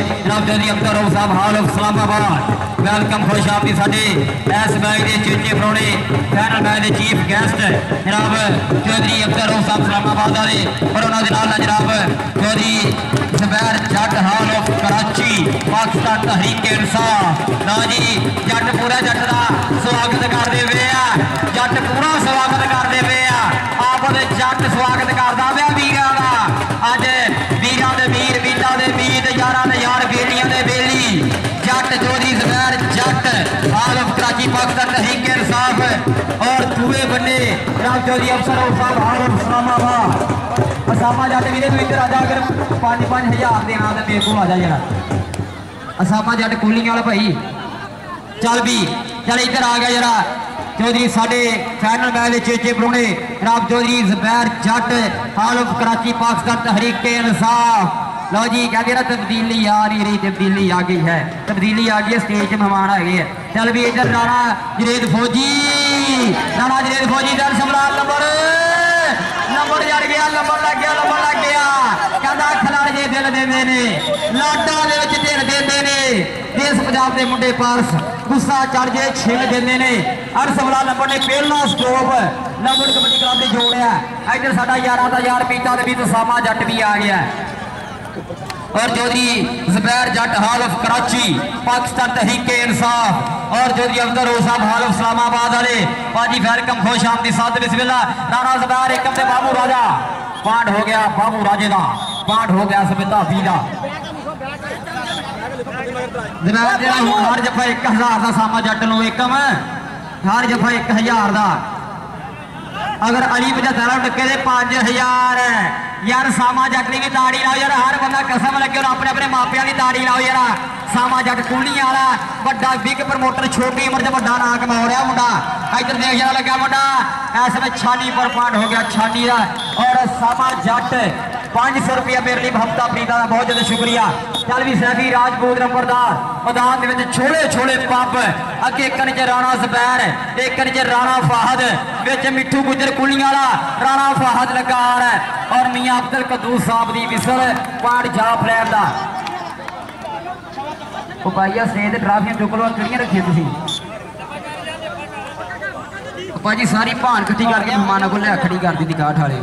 जनाब चौधरी अख्तर राव साहब हाल of Islamabad welcome खुश आपकी साडे इस मैच के चेचे परौने फाइनल मैच के चीफ गेस्ट जनाब चौधरी अख्तर राव साहब इस्लामाबाद वाले और उन्होंने जनाब चौधरी ज़ुबैर जट हाल ऑफ कराची पाकिस्तान तहरीक इंसाफ ना जी जट पूरा जट का स्वागत करते पे जट पूरा स्वागत करते पे आप जट स्वागत करता पे वीर का अज वीर के वीर वीर के वीर यारा ने यार बेलियां के बेली जट चौधरी ज़ुबैर जट हाल ऑफ कराची पाकिस्तान तहरीक इंसाफ और दूए बने जनाब चौधरी अफसर साहब हाल ऑफ इस्लामाबाद असामा जट वीरे तू इधर आ जा अगर 5-5 हज़ार देना तो मेरे को आ जा जरा असामा जट कूलिंग वाला भाई चल भी चल इधर आ गया जरा चौधरी साढ़े फाइनल मैच चेचे परौने जनाब चौधरी ज़ुबैर जट हाल ऑफ कराची पाकिस्तान तहरीक इंसाफ लो जी कहते ना तब्दीली आ नहीं रही तब्दीली आ गई है तब्दीली आ गई है स्टेज मेहमान आ गए हैं चल भी इधर राणा जरेद फौजी दर सम्राट नंबर जड़ गया नंबर लग गया कहता खिलाड़ी दिल देंगे ने लाडा दिल देंगे ने देश पंजाब के मुंडे पास गुस्सा चढ़ जाए छिल देंगे ने अरसमला नंबर ने पहला स्टॉप नंबर कबड्डी क्लब ने जोड़िया इधर साडा यारा का यार पीता भी तो सामा जट भी आ गया और चौधरी ज़ुबैर जट हाल ऑफ कराची पाकिस्तान तहरीक इंसाफ और चौधरी अख्तर साहब हाल ऑफ इस्लामाबाद वाले पाजी वेलकम खुश आमदी साथ बिस्मिल्लाह राणा ज़ुबैर एकम से बाबू राजा पांड हो गया बाबू राजे का पांड हो गया सबिता फीदा ज़ुबैर हर जफा 1000 का सामा जट नो एकम हर जफा 1000 का अगर अली 75 टक्के दे 5000 यार सामा जट की भी ताड़ी लाओ यार हर बंदा कसम लगे और अपने अपने मापिया की ताड़ी लाओ यार सामा जट कूली वाला बड़ा बिग प्रमोटर छोटी उम्र से बड़ा नाम कमा रहा मुंडा इधर देख जरा लगा मुंडा ऐसे में छानी पर पांड हो गया छानी का और सामा जट 500 रुपया मेरे लिए हफ्ता प्रीता का बहुत ज्यादा शुक्रिया चल भी सैफी राजपूत नंबरदार मैदान छोले छोले पब अगे एक च राणा ज़ुबैर एक च राणा फाहद बिच मिठू गुजर कुलियां वाला राणा फाहद लगा आ रहा है और मियां अब्दुल कदूस साहब की विसल पाड़ जा फ्लैट का भाईया स्टेज ट्राफियां चुक लो किहड़ियां रखियां तुसीं भाजी सारी भान कट्ठी करके मेहमानों को लिया खड़ी कर दी काठ वाले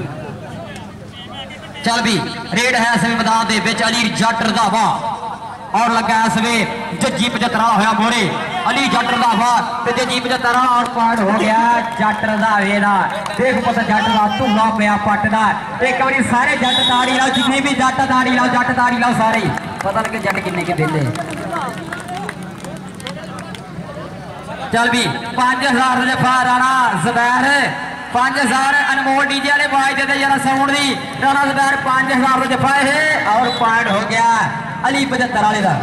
चल भी रेड है इस मैदान के बिच अली जट रंधावा और लगा इस वे जज्जी 75 होया मोरे अली जट रंधावा ते जज्जी 75 और पार्ट हो गया जट रंधावे दा देख पता जट दा धुआ पिया पट दा एक बारी सारे जट ताड़ी लाओ जितने भी जट ताड़ी लाओ सारे पता लगे जट किन्ने के देंदे चल भी 5000 जफा राणा ज़ुबैर 5000 अनमोल डीजे वाले बाज देते जरा साउंड दी राणा ज़ुबैर 5000 जफा है और पॉइंट हो गया अली 75 वाले का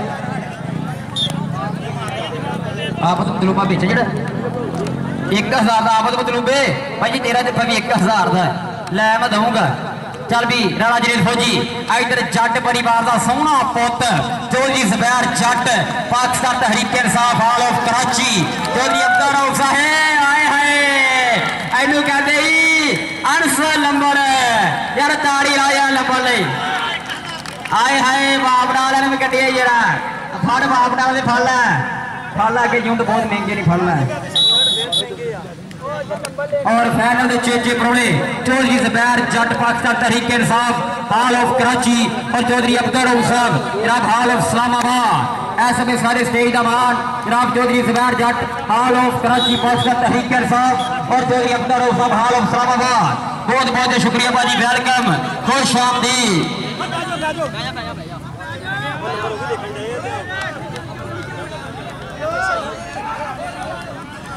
आपस मतलूबा बेच जरा 1000 का आपस मतलूबे भाई तेरा जफा भी 1000 का लै मैं दूंगा चल भी राणा जरेद फौजी इधर जट परिवार का सोहना पुत चौधरी ज़ुबैर जट पाकिस्तान तहरीक इंसाफ हाल ऑफ कराची चौधरी अख्तर राव साहब आए हैं इनू कहते ही अनस नंबर यार ताड़ी लाया नंबर ले आए हाय बापड़ा वाले ने कटिया जरा फड़ बापड़ा वाले फड़ ला के यूं तो बहुत महंगे नहीं फड़ना और फाइनल के चेचे परौने चौधरी ज़ुबैर जट पाकिस्तान तहरीक इंसाफ हाल ऑफ कराची और चौधरी अख्तर साहब जनाब हाल ऑफ इस्लामाबाद ऐसे में सारे स्टेज का मान जनाब चौधरी ज़ुबैर जट हाल ऑफ कराची पाकिस्तान तहरीक इंसाफ और चौधरी अख्तर साहब हाल ऑफ इस्लामाबाद बहुत बहुत शुक्रिया भाजी वेलकम खुश आमदीद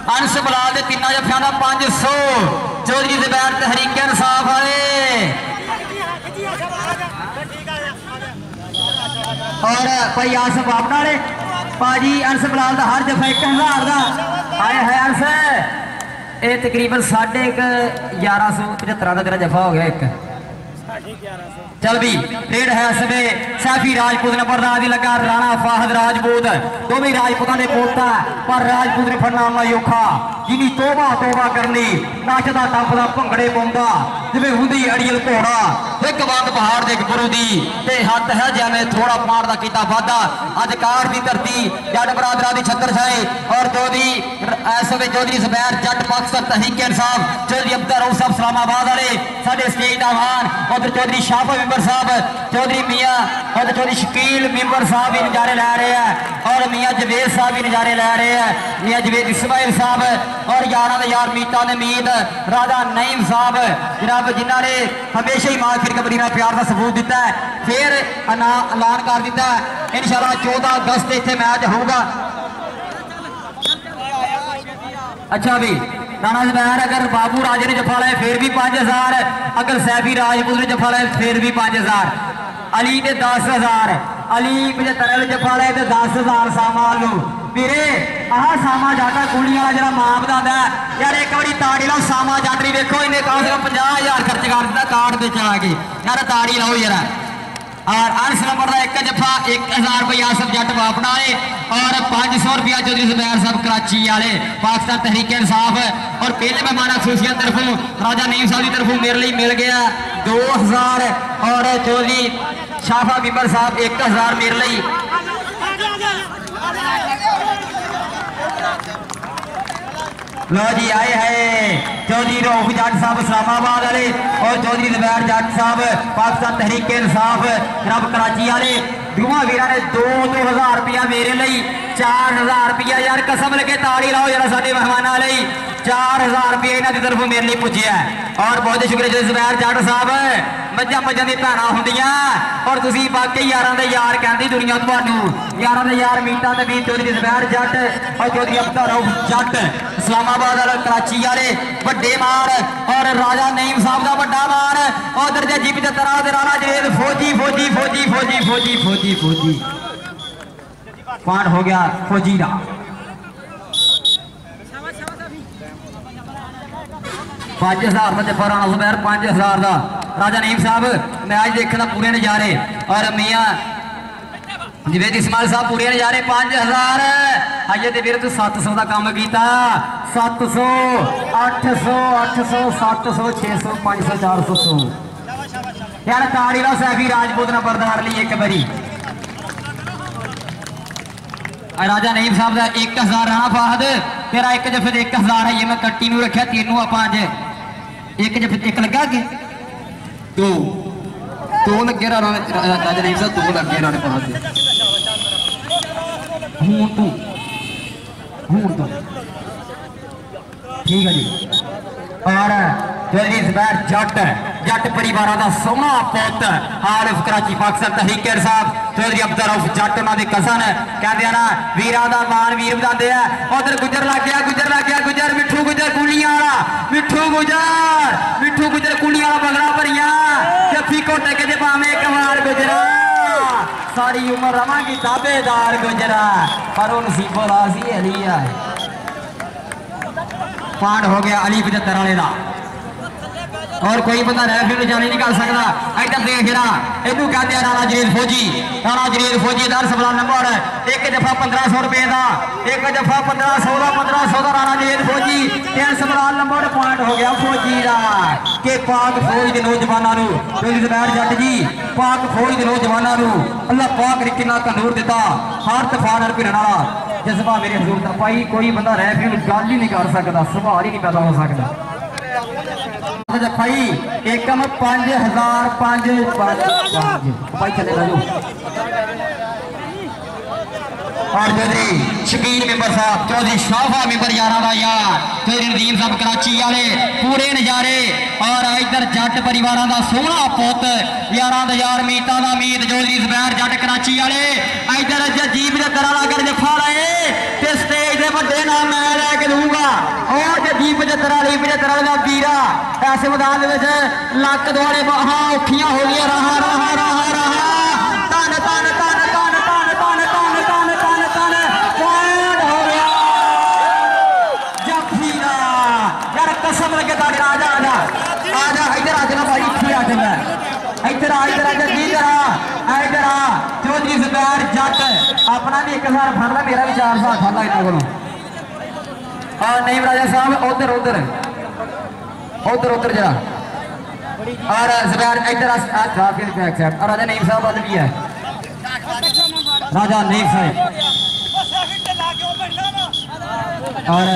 अंश बलाल के 3 जफिया का 500 चौधरी ज़ुबैर तहरीक इंसाफ वाले और भाई आसफ बापना वाले भाजी अंश बलाल का हर जफा 1000 का आया है अंश ये तकरीबन 1175 का तेरा जफा हो गया एक चल भी रेड है इसमें सैफी राजपूत ने बरदादी लगा राणा फाहद राजपूत दोनों राजपूतों ने पोता पर राजपूत ने फड़ना औखा जिनी तोबा तोबा करनी नचदा टपदा भंगड़े पाउंदा जिवें हुंदी अड़ियल घोड़ा एक बात पहाड़ दे गुरु दी ते हथ है जिवें थोड़ा पाड़ दा कीता वादा अज कार दी धरती जट बरादरा दी छत्तर छाए और चौधरी इस वे चौधरी ज़ुबैर जट पाकिस्तान तहरीक इंसाफ चौधरी अब्दुल रऊफ साहब इस्लामाबाद वाले साडे स्टेज दा मान उधर चौधरी शाफा मेंबर साहब चौधरी मियां और चौधरी शकील मेंबर साहब भी नजारे लै रहे हैं और मियां जवेद साहब भी नजारे लै रहे हैं मियां जवेद इस्माइल साहब और यारा दे यार मीता ने मीत राजा नईम साहब जनाब जिन्होंने हमेशा ही मां फिर कबड्डी में प्यार का सबूत दिता है फिर ऐलान कर दिता है इंशाल्लाह 14 अगस्त इतने मैच होगा। अच्छा भी राणा ज़ुबैर अगर बाबू राजे ने जफा लाए फिर भी 5000 अगर सैफी राजपूत ने जफा लाए फिर भी 5000 अली ने 10000 अली 75 ने जफा लाए तो 10000 सामा लो मेरे आह सामा जाटा कुड़ी वाला जरा मां बताता है यार एक बारी ताड़ी लाओ सामा जट नहीं देखो इन्हें कम से कम 50000 खर्च कर दिता कार्ड पे चला के यार ताड़ी लाओ जरा और अंश नंबर का एक जफा 1000 रुपया सब जट अपना है और 500 रुपया चौधरी ज़ुबैर साहब कराची वाले पाकिस्तान तहरीक इंसाफ और पहले मेहमान एसोसिएशन तरफों राजा नईम साहब की तरफों मेरे लिए मिल गया 2000 और चौधरी शाफा मेंबर साहब 1000 मेरे लिए लो जी आए है चौधरी रऊफ जट साहब इस्लामाबाद वाले और चौधरी ज़ुबैर जट साहब पाकिस्तान तहरीक इंसाफ जनाब कराची वाले दोवां वीरां ने 2-2000 रुपया मेरे लिए 4000 रुपया यार कसम लगे ताड़ी लाओ जरा साडे मेहमानां लई 4000 रुपया इन्हां दी तरफों मेरे लिए पुज्जिया और बहुत शुक्रिया ज़ुबैर जट साहब मज्जां मज्जां दी भैणां हुंदियां और तुसीं वाकई यारां दे यार कहंदी दुनिया तुहानूं यारां दे यार मीटा ते मीत चौधरी ज़ुबैर जट और चौधरी अब्दुल रऊफ जट इस्लामाबाद वाले कराची वाले बड़े मान और राजा नईम साहब का बड़ा मान उधर जे जीप 75 दे राणा जवेद फौजी फौजी फौजी फौजी फौजी फौजी फौजी पॉइंट हो गया फौजी का 5000 का जफा राणा ज़ुबैर 5000 का राजा नईम साहब मैच देखने पूरे नजारे और मियां जवेद इस्माइल साहब पूरे नजारे 5000 अजे तो फिर तू 700 का काम किया 700 800 800 700 600 500 400 यार ताड़ी ला सैफी राजपूत ने बरदार ली एक बारी राजा नईम साहब का 1000 राणा फाहद तेरा एक जफे 1000 है ये मैं कट्टी नूं रखा तेनों आप एक जफे एक लगा के दो लगे राजा नईम साहब 2 लगे राणे फाहद ठीक है जी और चौधरी ज़ुबैर जट परिवार का सोहना पुत हारिफ कराची पाकिस्तान तहरीक इंसाफ चौधरी अब्दुल रऊफ जट उन्होंने कसन कहते ना वीरां दा मान वीर बताते हैं उधर गुजर लग गया गुजर मिठू गुजर कुलियां वाला मिठू गुजर कुलियां वाला बगड़ा भरिया जफ्फी कोटे के भावे एक बार गुजरा सारी उम्र रवांगी दावेदार गुजरा पर वो नसीबो राजी अली है पांड हो गया अली 75 वाले का और कोई बंदा रेफरी जाने नहीं कर सकता इधर देख रहा इनू कहते हैं राणा जरीद फौजी 10 नंबर एक जफा 1500 रुपए का एक जफा 1500 का राणा जरीद फौजी 3 नंबर पॉइंट हो गया फौजी का के पाक फौज के नौजवानों चौधरी ज़ुबैर जट जी पाक फौज के नौजवानों अल्लाह पाक ने कितना तंदूर दिता हर तूफान हर भिड़न वाला जज्बा मेरे हजूर दा भाई कोई बंदा रेफरी गल ही नहीं कर सकता सवाल ही नहीं पैदा हो सकता भाई एकम 5000 5 भाई चले और चौधरी शकील मेंबर साहब चौधरी शाफा मेंबर यारा का यार चौधरी नदीम साहब कराची वाले पूरे नजारे और इधर जट परिवार का सोहना पुत यारा का यार मीता का मीत चौधरी ज़ुबैर जट कराची वाले इधर जीप के तरह अगर जफा लाए तो स्टेज के बड़े नाम मैं लैके दूंगा और जीप 75 का वीरा ऐसे मैदान लक दुआरे बाहां औखियां हो गई रहा रहा रहा रहा धन धन धन धन धन धन धन धन धन धन पॉइंट हो गया जफीरा यार कसम लगे तारे आजा आजा आजा इधर आ जाना भाई इधर आ जाना इधर आ इधर आ चौधरी ज़ुबैर जट अपना भी 1000 फड़ ला मेरा भी 400 फड़ ला इतना को और नईम राजा साहब उधर उधर उधर उधर जरा और जुबैर इधर और राजा नईम साहब वाले भी है राजा नईम साहब और